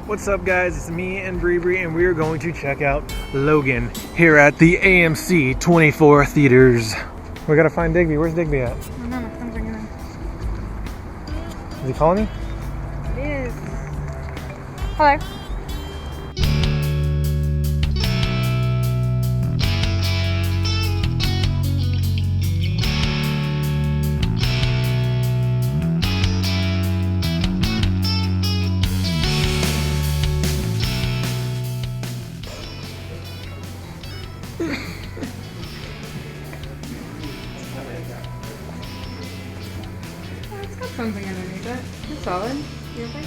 What's up, guys? It's me and Bree, and we are going to check out Logan here at the AMC 24 theaters. We gotta find Digby. Where's Digby at? Oh, no, my phone's ringing. Is he calling you? It is. Hello. It's got something underneath it. It's solid. You okay?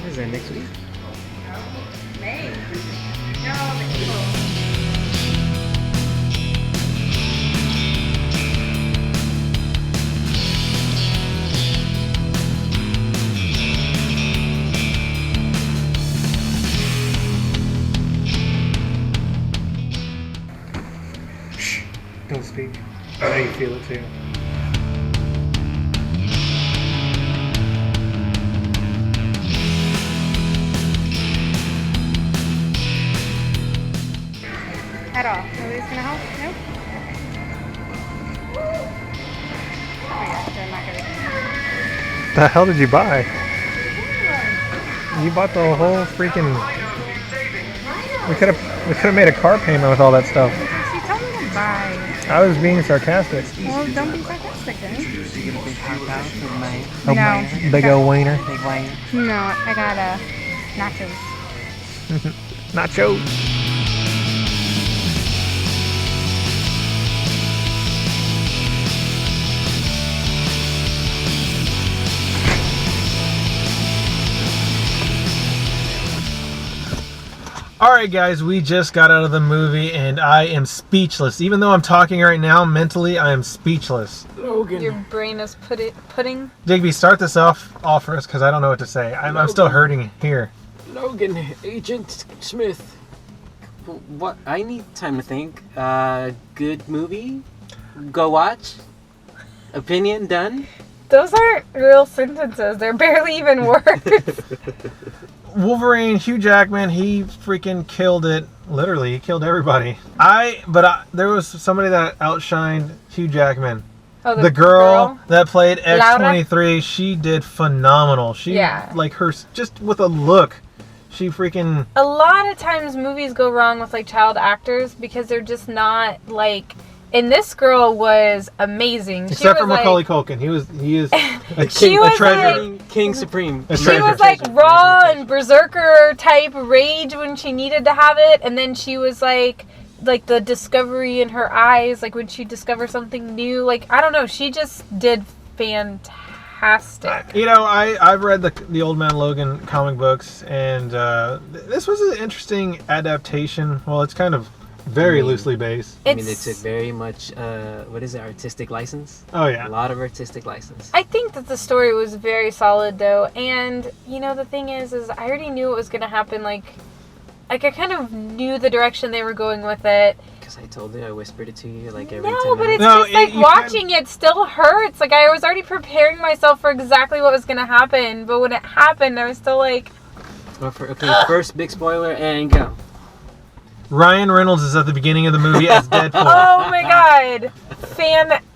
Is that next week? May. No, April. Shh. Don't speak. I know you feel it too. At all. Nobody's gonna help? Nope. Oh yeah, they're not gonna. The hell did you buy? You bought the whole freaking. We could have made a car payment with all that stuff. She told me to buy. I was being sarcastic. Well, don't be sarcastic then. Oh, big old wiener. Big wine. No, I got nachos. Nachos. Alright guys, we just got out of the movie and I am speechless. Even though I'm talking right now, mentally I am speechless. Logan. Your brain is pudding. Digby, start this off for us because I don't know what to say. I'm still hurting here. Logan, Agent Smith. What? I need time to think. Good movie? Go watch? Opinion done? Those aren't real sentences. They're barely even words. Wolverine, Hugh Jackman, he freaking killed it. Literally, he killed everybody. There was somebody that outshined Hugh Jackman. Oh, the girl that played X-23, she did phenomenal. Like her, just with a look, she freaking... A lot of times movies go wrong with like child actors because they're just not like... And this girl was amazing. Except for Macaulay Culkin. He is a treasure. King Supreme. She was like raw and berserker type rage when she needed to have it. And then she was like the discovery in her eyes. Like when she discovered something new. Like, I don't know. She just did fantastic. I've read the Old Man Logan comic books. And this was an interesting adaptation. Well, it's kind of... very loosely based. I mean, they took very much, artistic license? Oh, yeah. A lot of artistic license. I think that the story was very solid, though. And, the thing is I already knew what was going to happen. Like, I kind of knew the direction they were going with it. Because I told you, I whispered it to you, like, every 10 No, but it's minutes. just, watching it still hurts. Like, I was already preparing myself for exactly what was going to happen. But when it happened, I was still like... First big spoiler, and go. Ryan Reynolds is at the beginning of the movie as Deadpool. Oh my god. Fantastic.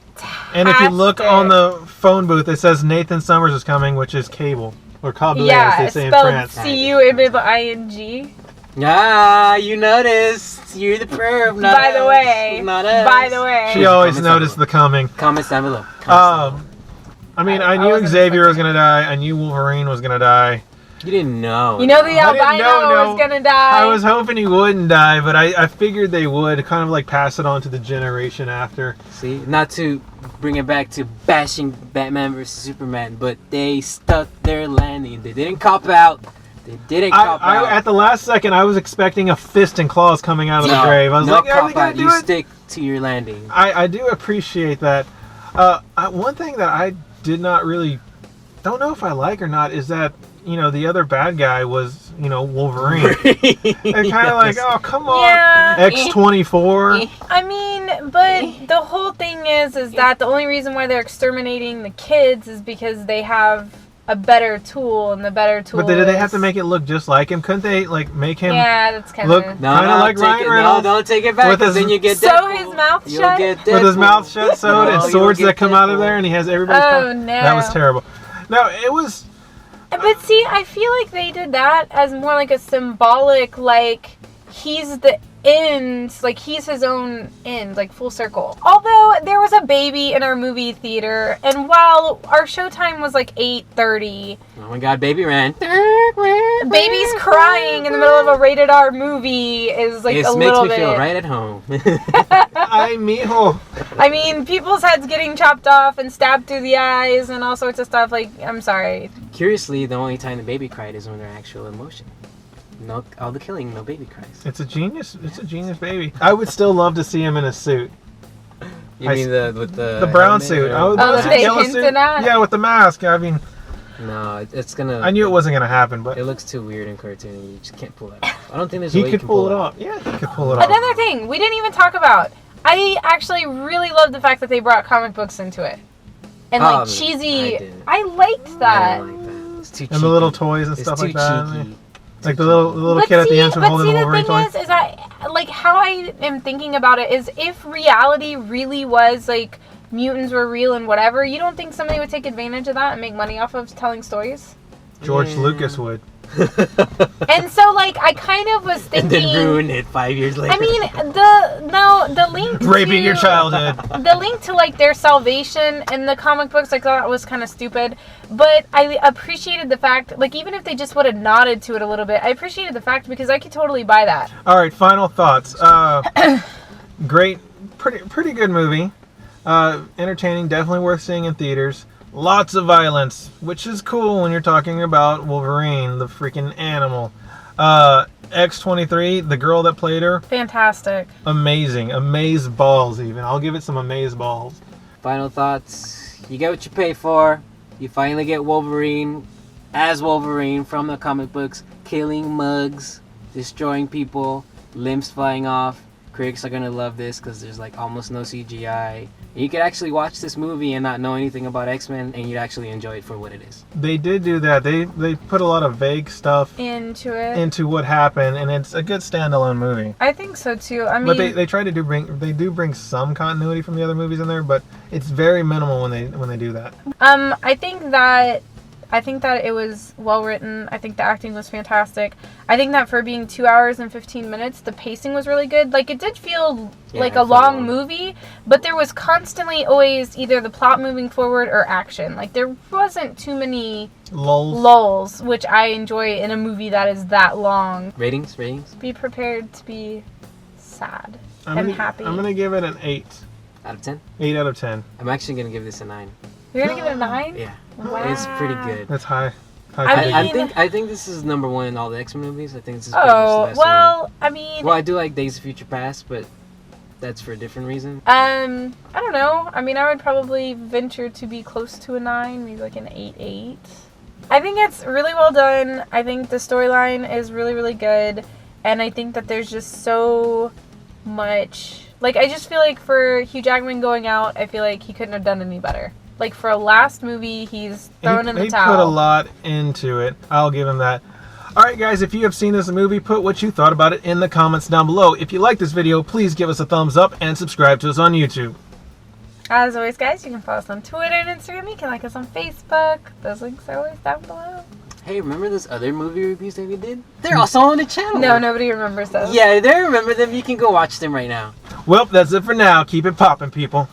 And if you look on the phone booth, it says Nathan Summers is coming, which is Cable. Or Cable, as they say in France. C-U-M-M-I-N-G. Ah, you noticed. You're the perv, not By the way. Not us. By the way. She always noticed the coming. Comments down below. I knew Xavier was going to die. I knew Wolverine was going to die. You didn't know. The albino was gonna die. I was hoping he wouldn't die, but I figured they would kind of like pass it on to the generation after. See, not to bring it back to bashing Batman versus Superman, but they stuck their landing. They didn't cop out. They didn't cop out. At the last second, I was expecting a fist and claws coming out of the grave. I was like, are they gonna do it? You stick to your landing. I do appreciate that. One thing that I did not really don't know if I like or not is that, you know, the other bad guy was, you know, Wolverine. And kind of like, oh, come on. Yeah. X-24. I mean, but the whole thing is that the only reason why they're exterminating the kids is because they have a better tool, and the better tool. But did they have to make it look just like him? Couldn't they like make him? Yeah, that's kind look of kind of like Ryan Reynolds. No, don't take it back. With his, then you get sew Deadpool. his mouth You'll shut. get with his Deadpool. mouth shut sewed and No, swords you'll that get come out of Deadpool. there, and he has everybody's. Oh no, that was terrible. No, it was. But see, I feel like they did that as more like a symbolic, like he's the end, like he's his own end, like full circle. Although there was a baby in our movie theater, and while our showtime was like 8:30, Oh my God, baby ran. babies crying in the middle of a rated R movie is like It a makes little me bit. feel right at home. Ay, mijo. I mean, people's heads getting chopped off and stabbed through the eyes and all sorts of stuff. Like, I'm sorry. Curiously, the only time the baby cried is when they're actual emotion. No, all the killing, no baby cries. It's a genius. It's a genius baby. I would still love to see him in a suit. You mean with the brown helmet suit? or- Oh, Oh, the they yellow hinted suit. at? Yeah, with the mask. I mean, No, it's gonna. I knew it wasn't gonna happen, but It looks too weird and cartoony. You just can't pull that off. I don't think there's a way he you could can pull it off. Yeah, he could pull it off. Another thing we didn't even talk about. I actually really love the fact that they brought comic books into it. And like I cheesy. didn't. I liked I that. don't like that. It's too cheeky. And the little toys and It's stuff too like that. cheeky. Like the little kid at the end from holding the Wolverine toy. Is I like how I am thinking about it is if reality really was like mutants were real and whatever, you don't think somebody would take advantage of that and make money off of telling stories? George Yeah. Lucas would. And so like I kind of was And thinking then ruin it 5 years later. I mean the link Raping to, your childhood. the link to like their salvation in the comic books I thought was kind of stupid, but I appreciated the fact, like even if they just would have nodded to it a little bit, I appreciated the fact because I could totally buy that. All right, final thoughts. Great, pretty good movie. Entertaining, definitely worth seeing in theaters. Lots of violence, which is cool when you're talking about Wolverine, the freaking animal. X-23, the girl that played her, Fantastic. amazing. Amaze balls, even. I'll give it some amaze balls. Final thoughts. You get what you pay for. You finally get Wolverine as Wolverine from the comic books, killing mugs, destroying people, limbs flying off. Critics are gonna love this because there's like almost no CGI. You could actually watch this movie and not know anything about X-Men, and you'd actually enjoy it for what it is. They did do that. They put a lot of vague stuff Into it. into what happened, and it's a good standalone movie. I think so too. I mean, But they try to bring some continuity from the other movies in there, but it's very minimal when they do that. I think that it was well written. I think the acting was fantastic. I think that for being 2 hours and 15 minutes, the pacing was really good. Like, it did feel like it a felt long long. movie, but there was constantly always either the plot moving forward or action. Like, there wasn't too many lulls, which I enjoy in a movie that is that long. Ratings? Be prepared to be sad I'm and gonna, happy. I'm gonna give it an 8. Out of 10? 8 out of 10. I'm actually gonna give this a 9. You're going to give it a 9? Yeah. Wow. It's pretty good. That's high. I mean- I think this is number one in all the X-Men movies. I think this is pretty much the Oh, best well, I mean... one. Well, I do like Days of Future Past, but that's for a different reason. I don't know. I mean, I would probably venture to be close to a 9, maybe like an 8. I think it's really well done. I think the storyline is really, really good. And I think that there's just so much... Like, I just feel like for Hugh Jackman going out, I feel like he couldn't have done any better. Like, for a last movie, he's thrown in the towel. He put a lot into it. I'll give him that. Alright guys, if you have seen this movie, put what you thought about it in the comments down below. If you like this video, please give us a thumbs up and subscribe to us on YouTube. As always, guys, you can follow us on Twitter and Instagram. You can like us on Facebook. Those links are always down below. Hey, remember those other movie reviews that we did? They're also on the channel. No, nobody remembers those. Yeah, they remember them. You can go watch them right now. Well, that's it for now. Keep it poppin', people.